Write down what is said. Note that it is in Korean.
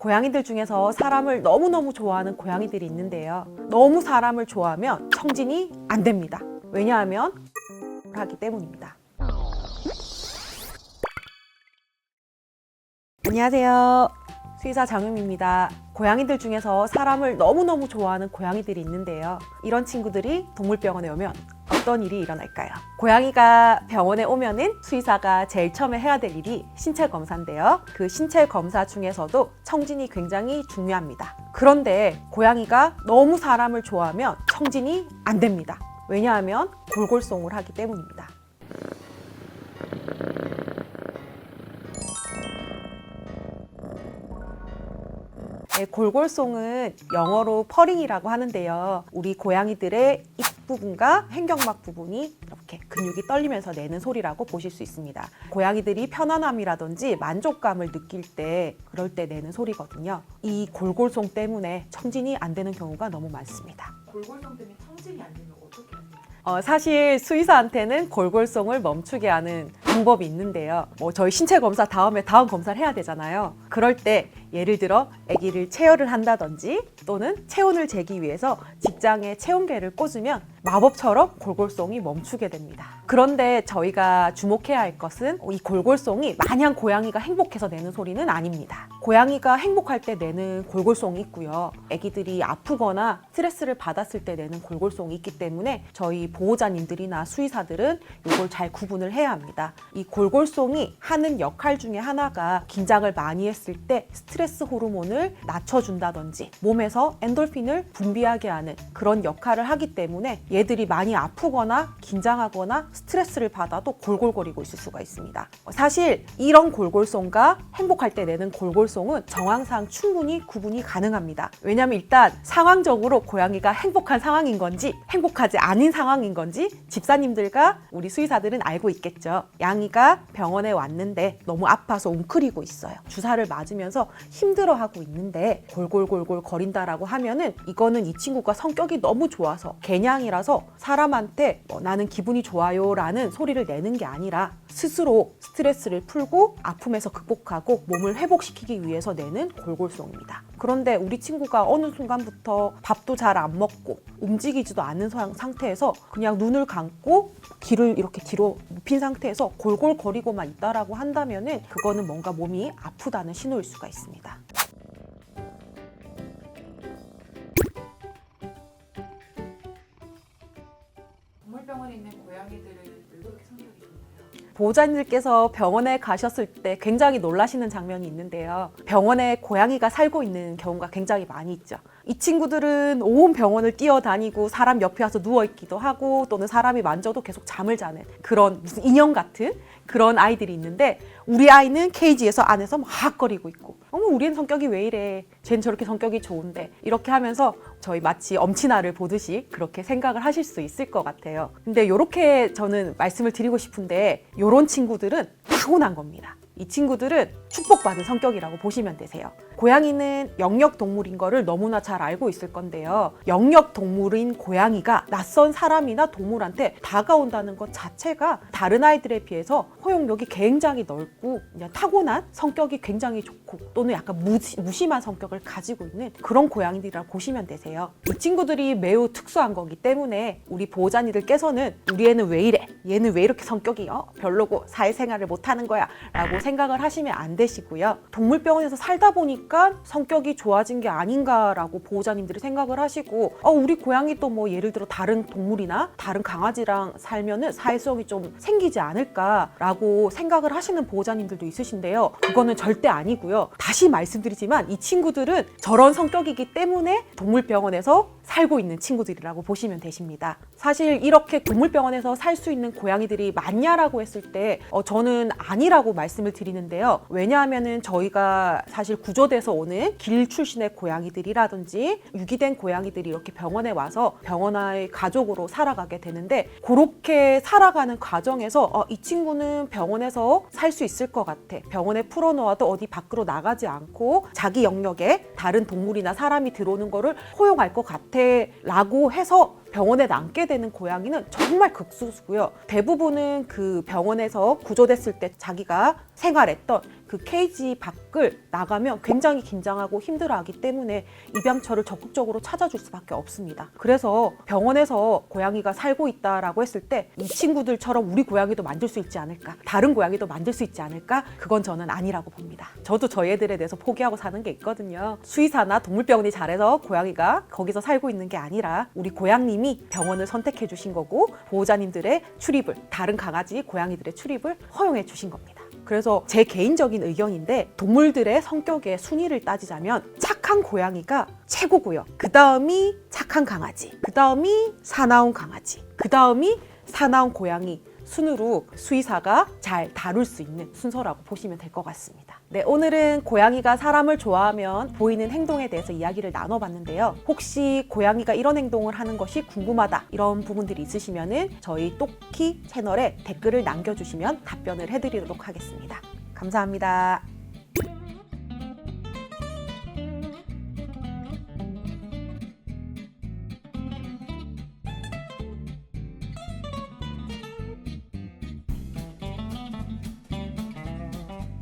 고양이들 중에서 사람을 너무너무 좋아하는 고양이들이 있는데요. 너무 사람을 좋아하면 청진이 안 됩니다. 왜냐하면 하기 때문입니다. 안녕하세요. 수의사 장음입니다. 고양이들 중에서 사람을 너무너무 좋아하는 고양이들이 있는데요. 이런 친구들이 동물병원에 오면 어떤 일이 일어날까요? 고양이가 병원에 오면은 수의사가 제일 처음에 해야 될 일이 신체 검사인데요. 그 신체 검사 중에서도 청진이 굉장히 중요합니다. 그런데 고양이가 너무 사람을 좋아하면 청진이 안 됩니다. 왜냐하면 골골송을 하기 때문입니다. 네, 골골송은 영어로 퍼링이라고 하는데요. 우리 고양이들의 입 부분과 횡격막 부분이 이렇게 근육이 떨리면서 내는 소리라고 보실 수 있습니다. 고양이들이 편안함이라든지 만족감을 느낄 때 그럴 때 내는 소리거든요. 이 골골송 때문에 청진이 안 되는 경우가 너무 많습니다. 골골송 때문에 청진이 안 되면 어떻게 해야 돼요? 사실 수의사한테는 골골송을 멈추게 하는 방법이 있는데요. 저희 신체 검사 다음에 다음 검사를 해야 되잖아요. 그럴 때 예를 들어 아기를 체열을 한다든지 또는 체온을 재기 위해서 직장에 체온계를 꽂으면 마법처럼 골골송이 멈추게 됩니다. 그런데 저희가 주목해야 할 것은 이 골골송이 마냥 고양이가 행복해서 내는 소리는 아닙니다. 고양이가 행복할 때 내는 골골송이 있고요. 아기들이 아프거나 스트레스를 받았을 때 내는 골골송이 있기 때문에 저희 보호자님들이나 수의사들은 이걸 잘 구분을 해야 합니다. 이 골골송이 하는 역할 중에 하나가 긴장을 많이 했을 때 스트레스 호르몬을 낮춰준다든지 몸에서 엔돌핀을 분비하게 하는 그런 역할을 하기 때문에 얘들이 많이 아프거나 긴장하거나 스트레스를 받아도 골골거리고 있을 수가 있습니다. 사실 이런 골골송과 행복할 때 내는 골골송은 정황상 충분히 구분이 가능합니다. 왜냐하면 일단 상황적으로 고양이가 행복한 상황인 건지 행복하지 않은 상황인 건지 집사님들과 우리 수의사들은 알고 있겠죠. 양이가 병원에 왔는데 너무 아파서 웅크리고 있어요. 주사를 맞으면서 힘들어하고 있는데 골골골골 거린다라고 하면은 이거는 이 친구가 성격이 너무 좋아서 개냥이라서 사람한테 나는 기분이 좋아요 라는 소리를 내는 게 아니라 스스로 스트레스를 풀고 아픔에서 극복하고 몸을 회복시키기 위해서 내는 골골송입니다. 그런데 우리 친구가 어느 순간부터 밥도 잘 안 먹고 움직이지도 않는 상태에서 그냥 눈을 감고 귀를 이렇게 뒤로 눕힌 상태에서 골골거리고만 있다라고 한다면은 그거는 뭔가 몸이 아프다는 신호일 수가 있습니다. 동물병원에 있는 고양이들은 왜 그렇게 성격이 좋나요? 보호자님들께서 병원에 가셨을 때 굉장히 놀라시는 장면이 있는데요. 병원에 고양이가 살고 있는 경우가 굉장히 많이 있죠. 이 친구들은 온 병원을 뛰어다니고 사람 옆에 와서 누워있기도 하고 또는 사람이 만져도 계속 잠을 자는 그런 무슨 인형 같은 그런 아이들이 있는데 우리 아이는 케이지에서 안에서 막 거리고 있고 우리 애는 성격이 왜 이래? 쟤는 저렇게 성격이 좋은데 이렇게 하면서 저희 마치 엄친아를 보듯이 그렇게 생각을 하실 수 있을 것 같아요. 근데 이렇게 저는 말씀을 드리고 싶은데 이런 친구들은 타고난 겁니다. 이 친구들은 축복받은 성격이라고 보시면 되세요. 고양이는 영역동물인 거를 너무나 잘 알고 있을 건데요. 영역동물인 고양이가 낯선 사람이나 동물한테 다가온다는 것 자체가 다른 아이들에 비해서 포용력이 굉장히 넓고 그냥 타고난 성격이 굉장히 좋고 또는 약간 무심한 성격을 가지고 있는 그런 고양이들이라고 보시면 되세요. 이 친구들이 매우 특수한 거기 때문에 우리 보호자님들께서는 우리 애는 왜 이래? 얘는 왜 이렇게 성격이 별로고 사회생활을 못하는 거야? 라고 생각을 하시면 안 되시고요. 동물병원에서 살다 보니까 성격이 좋아진 게 아닌가라고 보호자님들이 생각을 하시고 우리 고양이도 뭐 예를 들어 다른 동물이나 다른 강아지랑 살면은 사회성이 좀 생기지 않을까라고 생각을 하시는 보호자님들도 있으신데요. 그거는 절대 아니고요. 다시 말씀드리지만 이 친구들은 저런 성격이기 때문에 동물병원에서 살고 있는 친구들이라고 보시면 되십니다. 사실 이렇게 동물병원에서 살 수 있는 고양이들이 많냐라고 했을 때 저는 아니라고 말씀을 드리는데요. 왜냐하면은 저희가 사실 구조돼서 오는 길 출신의 고양이들이라든지 유기된 고양이들이 이렇게 병원에 와서 병원의 가족으로 살아가게 되는데 그렇게 살아가는 과정에서 이 친구는 병원에서 살 수 있을 것 같아. 병원에 풀어놓아도 어디 밖으로 나가지 않고 자기 영역에 다른 동물이나 사람이 들어오는 거를 허용할 것 같아 라고 해서 병원에 남게 되는 고양이는 정말 극소수고요. 대부분은 그 병원에서 구조됐을 때 자기가 생활했던 그 케이지 밖을 나가면 굉장히 긴장하고 힘들어하기 때문에 입양처를 적극적으로 찾아줄 수밖에 없습니다. 그래서 병원에서 고양이가 살고 있다라고 했을 때 이 친구들처럼 우리 고양이도 만들 수 있지 않을까, 다른 고양이도 만들 수 있지 않을까, 그건 저는 아니라고 봅니다. 저도 저희 애들에 대해서 포기하고 사는 게 있거든요. 수의사나 동물병원이 잘해서 고양이가 거기서 살고 있는 게 아니라 우리 고양님이 병원을 선택해 주신 거고 보호자님들의 출입을, 다른 강아지, 고양이들의 출입을 허용해 주신 겁니다. 그래서 제 개인적인 의견인데 동물들의 성격의 순위를 따지자면 착한 고양이가 최고고요. 그 다음이 착한 강아지, 그 다음이 사나운 강아지, 그 다음이 사나운 고양이 순으로 수의사가 잘 다룰 수 있는 순서라고 보시면 될 것 같습니다. 네, 오늘은 고양이가 사람을 좋아하면 보이는 행동에 대해서 이야기를 나눠봤는데요. 혹시 고양이가 이런 행동을 하는 것이 궁금하다 이런 부분들이 있으시면은 저희 똑키 채널에 댓글을 남겨주시면 답변을 해드리도록 하겠습니다. 감사합니다.